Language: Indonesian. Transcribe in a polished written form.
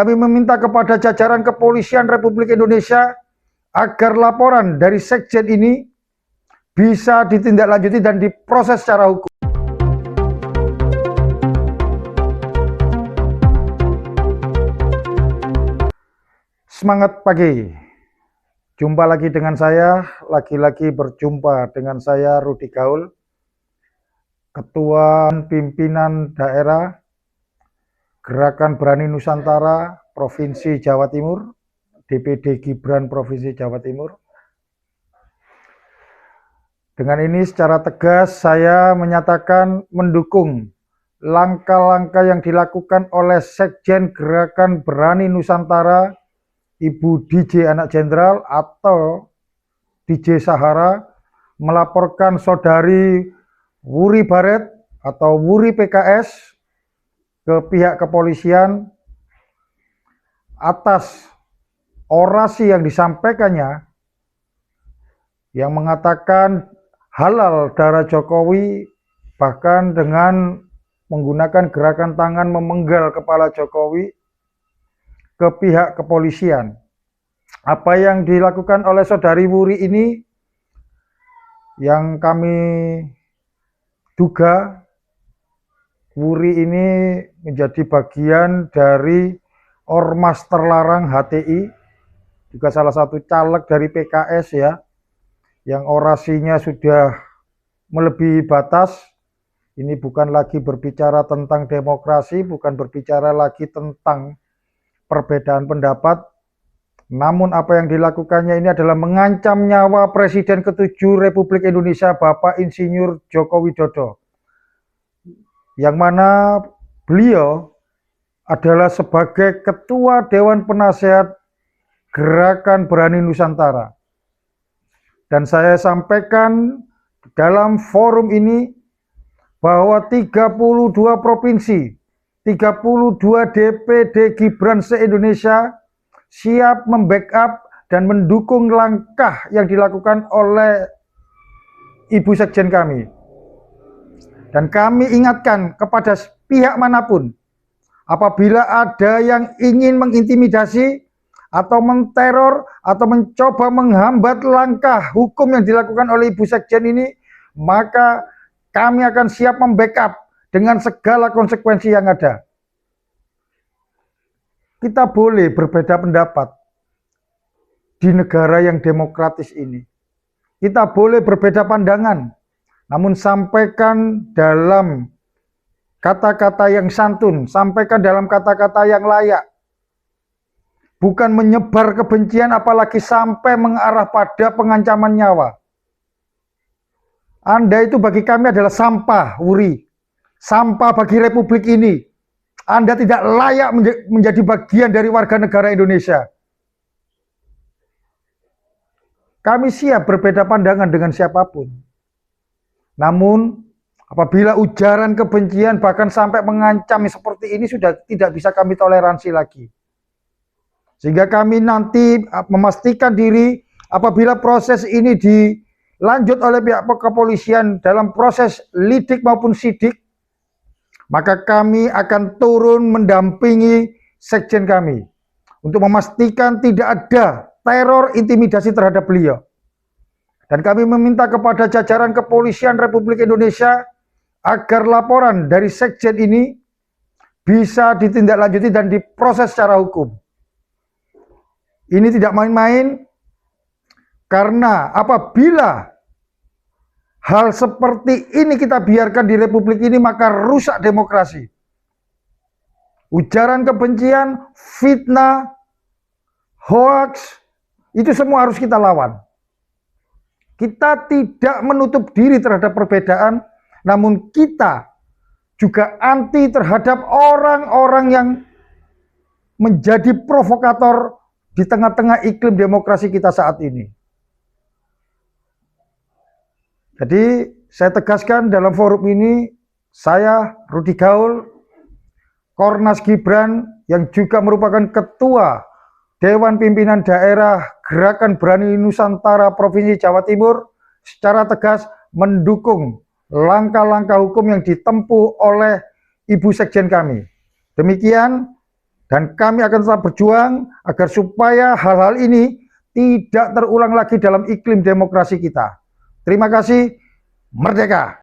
Kami meminta kepada jajaran Kepolisian Republik Indonesia agar laporan dari Sekjen ini bisa ditindaklanjuti dan diproses secara hukum. Semangat pagi. Jumpa lagi dengan saya, lagi-lagi berjumpa dengan saya Rudi Gaul, Ketua Pimpinan Daerah Gerakan Berani Nusantara Provinsi Jawa Timur, DPD Gibran Provinsi Jawa Timur. Dengan ini secara tegas saya menyatakan mendukung langkah-langkah yang dilakukan oleh Sekjen Gerakan Berani Nusantara, Ibu DJ Anak Jenderal atau DJ Sahara, melaporkan saudari Wuri Baret atau Wuri PKS ke pihak kepolisian atas orasi yang disampaikannya yang mengatakan halal darah Jokowi, bahkan dengan menggunakan gerakan tangan memenggal kepala Jokowi ke pihak kepolisian. Apa yang dilakukan oleh saudari Wuri ini yang kami duga Wuri ini menjadi bagian dari ormas terlarang HTI, juga salah satu caleg dari PKS ya, yang orasinya sudah melebihi batas. Ini bukan lagi berbicara tentang demokrasi, bukan berbicara lagi tentang perbedaan pendapat, namun apa yang dilakukannya ini adalah mengancam nyawa Presiden ke-7 Republik Indonesia, Bapak Insinyur Joko Widodo, yang mana beliau adalah sebagai Ketua Dewan Penasehat Gerakan Berani Nusantara. Dan saya sampaikan dalam forum ini bahwa 32 provinsi, 32 DPD Gibran se-Indonesia siap membackup dan mendukung langkah yang dilakukan oleh Ibu Sekjen kami. Dan kami ingatkan kepada pihak manapun, apabila ada yang ingin mengintimidasi atau menteror atau mencoba menghambat langkah hukum yang dilakukan oleh Ibu Sekjen ini, maka kami akan siap membackup dengan segala konsekuensi yang ada. Kita boleh berbeda pendapat di negara yang demokratis ini. Kita boleh berbeda pandangan, namun sampaikan dalam kata-kata yang santun, sampaikan dalam kata-kata yang layak. Bukan menyebar kebencian apalagi sampai mengarah pada pengancaman nyawa. Anda itu bagi kami adalah sampah, Wuri. Sampah bagi Republik ini. Anda tidak layak menjadi bagian dari warga negara Indonesia. Kami siap berbeda pandangan dengan siapapun. Namun, apabila ujaran kebencian bahkan sampai mengancam seperti ini sudah tidak bisa kami toleransi lagi. Sehingga kami nanti memastikan diri apabila proses ini dilanjut oleh pihak kepolisian dalam proses lidik maupun sidik, maka kami akan turun mendampingi sekjen kami untuk memastikan tidak ada teror intimidasi terhadap beliau. Dan kami meminta kepada jajaran Kepolisian Republik Indonesia agar laporan dari sekjen ini bisa ditindaklanjuti dan diproses secara hukum. Ini tidak main-main, karena apabila hal seperti ini kita biarkan di Republik ini, maka rusak demokrasi. Ujaran kebencian, fitnah, hoax, itu semua harus kita lawan. Kita tidak menutup diri terhadap perbedaan, namun kita juga anti terhadap orang-orang yang menjadi provokator di tengah-tengah iklim demokrasi kita saat ini. Jadi saya tegaskan dalam forum ini, saya Rudi Gaul, Kornas Gibran, yang juga merupakan Ketua Dewan Pimpinan Daerah Gerakan Berani Nusantara Provinsi Jawa Timur, secara tegas mendukung langkah-langkah hukum yang ditempuh oleh Ibu Sekjen kami. Demikian, Dan kami akan tetap berjuang agar supaya hal-hal ini tidak terulang lagi dalam iklim demokrasi kita. Terima kasih, merdeka!